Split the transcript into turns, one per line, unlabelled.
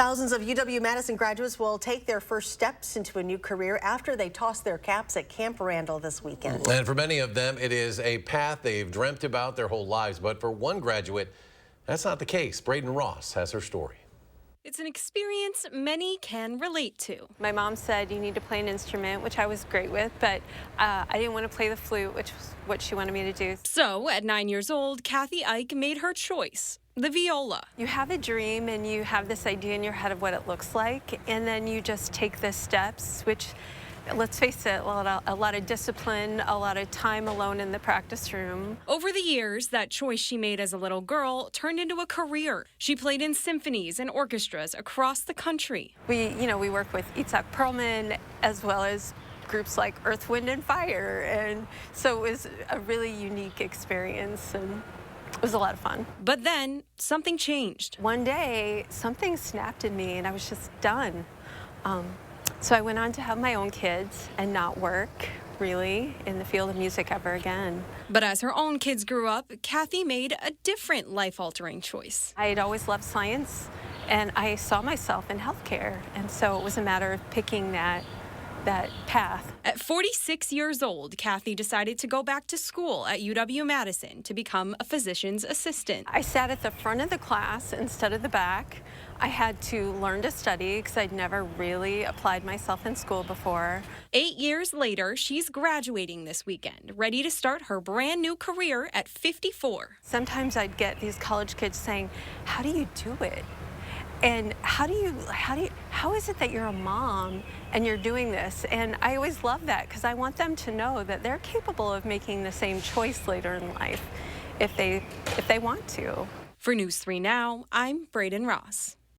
Thousands of UW-Madison graduates will take their first steps into a new career after they toss their caps at Camp Randall this weekend.
And for many of them, it is a path they've dreamt about their whole lives. But for one graduate, that's not the case. Braden Ross has her story.
It's an experience many can relate to.
My mom said you need to play an instrument, which I was great with, but I didn't want to play the flute, which was what she wanted me to do.
So at 9 years old, Kathy Eich made her choice, the viola.
You have a dream and you have this idea in your head of what it looks like, and then you just take the steps, which, let's face it, a lot of discipline, a lot of time alone in the practice room.
Over the years, that choice she made as a little girl turned into a career. She played in symphonies and orchestras across the country.
We work with Eich as well as groups like Earth, Wind, and Fire, and so it was a really unique experience, and it was a lot of fun.
But then something changed.
One day, something snapped in me, and I was just done. So I went on to have my own kids and not work, really, in the field of music ever again.
But as her own kids grew up, Kathy made a different life-altering choice.
I had always loved science, and I saw myself in healthcare, and so it was a matter of picking that path.
At 46 years old, Kathy decided to go back to school at UW-Madison to become a physician's assistant.
I sat at the front of the class instead of the back. I had to learn to study because I'd never really applied myself in school before.
8 years later, she's graduating this weekend, ready to start her brand new career at 54.
Sometimes I'd get these college kids saying, "How do you do it? And how is it that you're a mom and you're doing this?" And I always love that because I want them to know that they're capable of making the same choice later in life if they want to.
For News 3 Now, I'm Braden Ross.